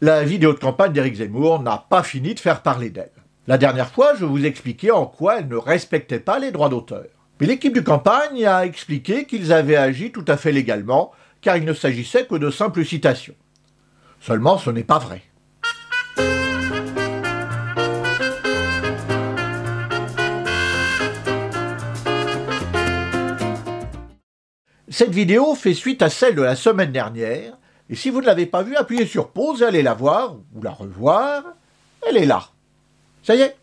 La vidéo de campagne d'Éric Zemmour n'a pas fini de faire parler d'elle. La dernière fois, je vous expliquais en quoi elle ne respectait pas les droits d'auteur. Mais l'équipe de campagne a expliqué qu'ils avaient agi tout à fait légalement, car il ne s'agissait que de simples citations. Seulement, ce n'est pas vrai. Cette vidéo fait suite à celle de la semaine dernière, et si vous ne l'avez pas vue, appuyez sur pause et allez la voir, ou la revoir. Elle est là. Ça y est?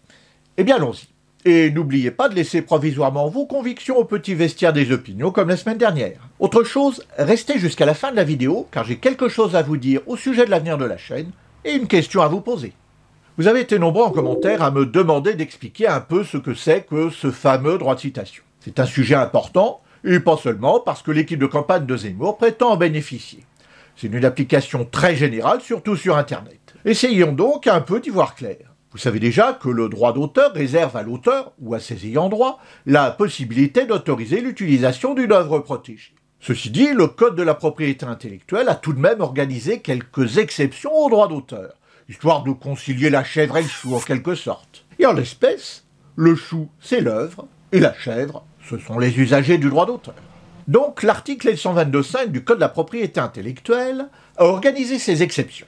Eh bien, allons-y. Et n'oubliez pas de laisser provisoirement vos convictions au petit vestiaire des opinions comme la semaine dernière. Autre chose, restez jusqu'à la fin de la vidéo, car j'ai quelque chose à vous dire au sujet de l'avenir de la chaîne, et une question à vous poser. Vous avez été nombreux en commentaire à me demander d'expliquer un peu ce que c'est que ce fameux droit de citation. C'est un sujet important, et pas seulement parce que l'équipe de campagne de Zemmour prétend en bénéficier. C'est une application très générale, surtout sur Internet. Essayons donc un peu d'y voir clair. Vous savez déjà que le droit d'auteur réserve à l'auteur, ou à ses ayants droit, la possibilité d'autoriser l'utilisation d'une œuvre protégée. Ceci dit, le Code de la propriété intellectuelle a tout de même organisé quelques exceptions au droit d'auteur, histoire de concilier la chèvre et le chou en quelque sorte. Et en l'espèce, le chou c'est l'œuvre, et la chèvre ce sont les usagers du droit d'auteur. Donc l'article L122.5 du Code de la propriété intellectuelle a organisé ces exceptions.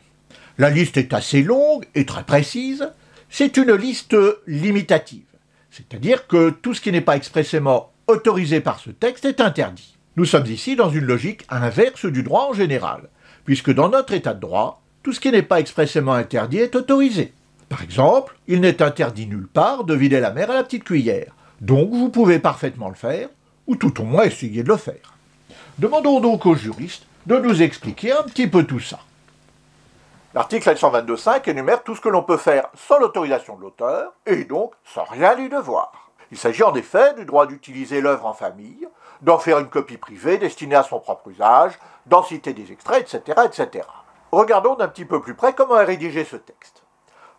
La liste est assez longue et très précise. C'est une liste limitative, c'est-à-dire que tout ce qui n'est pas expressément autorisé par ce texte est interdit. Nous sommes ici dans une logique inverse du droit en général, puisque dans notre état de droit, tout ce qui n'est pas expressément interdit est autorisé. Par exemple, il n'est interdit nulle part de vider la mer à la petite cuillère, donc vous pouvez parfaitement le faire, ou tout au moins essayer de le faire. Demandons donc aux juristes de nous expliquer un petit peu tout ça. L'article L122.5 énumère tout ce que l'on peut faire sans l'autorisation de l'auteur, et donc sans rien lui devoir. Il s'agit en effet du droit d'utiliser l'œuvre en famille, d'en faire une copie privée destinée à son propre usage, d'en citer des extraits, etc., etc. Regardons d'un petit peu plus près comment est rédigé ce texte.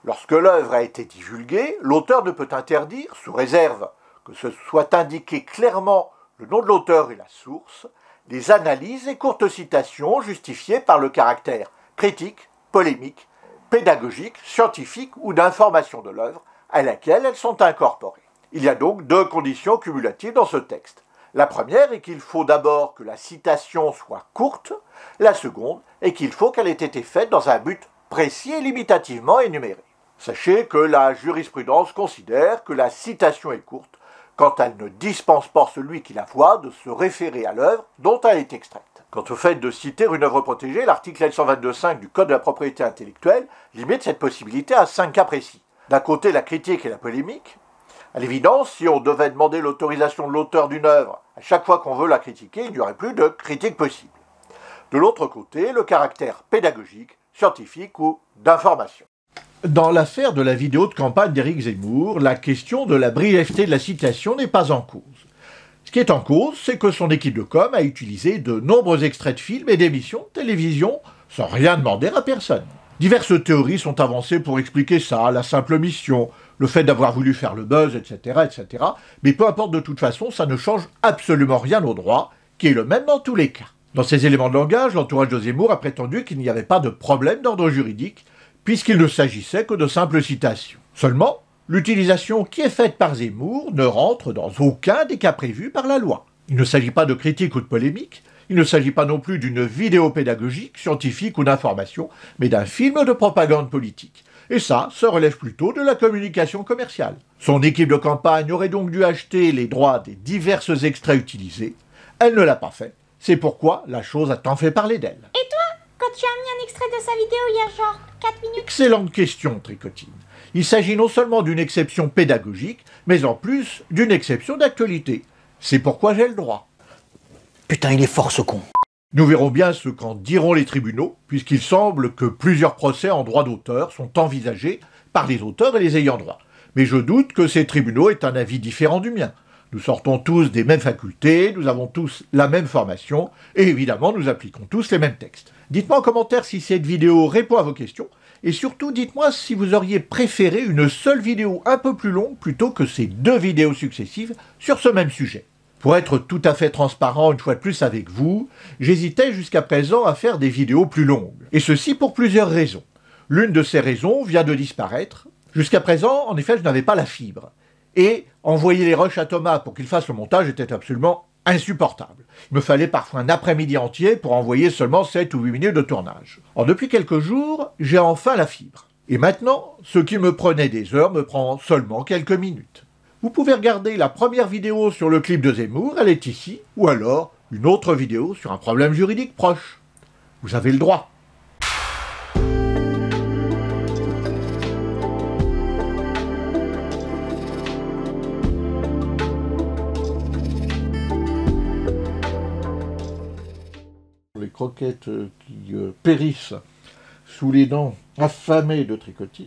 Lorsque l'œuvre a été divulguée, l'auteur ne peut interdire, sous réserve que ce soit indiqué clairement le nom de l'auteur et la source, des analyses et courtes citations justifiées par le caractère critique, polémique, pédagogique, scientifique ou d'information de l'œuvre à laquelle elles sont incorporées. Il y a donc deux conditions cumulatives dans ce texte. La première est qu'il faut d'abord que la citation soit courte, la seconde est qu'il faut qu'elle ait été faite dans un but précis et limitativement énuméré. Sachez que la jurisprudence considère que la citation est courte quand elle ne dispense pas celui qui la voit de se référer à l'œuvre dont elle est extraite. Quant au fait de citer une œuvre protégée, l'article L122.5 du Code de la propriété intellectuelle limite cette possibilité à 5 cas précis. D'un côté, la critique et la polémique. À l'évidence, si on devait demander l'autorisation de l'auteur d'une œuvre à chaque fois qu'on veut la critiquer, il n'y aurait plus de critique possible. De l'autre côté, le caractère pédagogique, scientifique ou d'information. Dans l'affaire de la vidéo de campagne d'Éric Zemmour, la question de la brièveté de la citation n'est pas en cause. Ce qui est en cause, c'est que son équipe de com a utilisé de nombreux extraits de films et d'émissions de télévision sans rien demander à personne. Diverses théories sont avancées pour expliquer ça, la simple mission, le fait d'avoir voulu faire le buzz, etc., etc. Mais peu importe, de toute façon, ça ne change absolument rien au droit, qui est le même dans tous les cas. Dans ces éléments de langage, l'entourage de Zemmour a prétendu qu'il n'y avait pas de problème d'ordre juridique, puisqu'il ne s'agissait que de simples citations. Seulement, l'utilisation qui est faite par Zemmour ne rentre dans aucun des cas prévus par la loi. Il ne s'agit pas de critique ou de polémique, il ne s'agit pas non plus d'une vidéo pédagogique, scientifique ou d'information, mais d'un film de propagande politique. Et ça relève plutôt de la communication commerciale. Son équipe de campagne aurait donc dû acheter les droits des divers extraits utilisés. Elle ne l'a pas fait. C'est pourquoi la chose a tant fait parler d'elle. Et toi, quand tu as mis un extrait de sa vidéo il y a genre 4 minutes? Excellente question, Tricotine. Il s'agit non seulement d'une exception pédagogique, mais en plus d'une exception d'actualité. C'est pourquoi j'ai le droit. Putain, il est fort ce con. Nous verrons bien ce qu'en diront les tribunaux, puisqu'il semble que plusieurs procès en droit d'auteur sont envisagés par les auteurs et les ayants droit. Mais je doute que ces tribunaux aient un avis différent du mien. Nous sortons tous des mêmes facultés, nous avons tous la même formation, et évidemment nous appliquons tous les mêmes textes. Dites-moi en commentaire si cette vidéo répond à vos questions, et surtout dites-moi si vous auriez préféré une seule vidéo un peu plus longue plutôt que ces 2 vidéos successives sur ce même sujet. Pour être tout à fait transparent une fois de plus avec vous, j'hésitais jusqu'à présent à faire des vidéos plus longues. Et ceci pour plusieurs raisons. L'une de ces raisons vient de disparaître. Jusqu'à présent, en effet, je n'avais pas la fibre. Et envoyer les rushs à Thomas pour qu'il fasse le montage était absolument insupportable. Il me fallait parfois un après-midi entier pour envoyer seulement 7 ou 8 minutes de tournage. Or, depuis quelques jours, j'ai enfin la fibre. Et maintenant, ce qui me prenait des heures me prend seulement quelques minutes. Vous pouvez regarder la première vidéo sur le clip de Zemmour, elle est ici, ou alors une autre vidéo sur un problème juridique proche. Vous avez le droit. Les croquettes qui périssent sous les dents affamées de tricotine.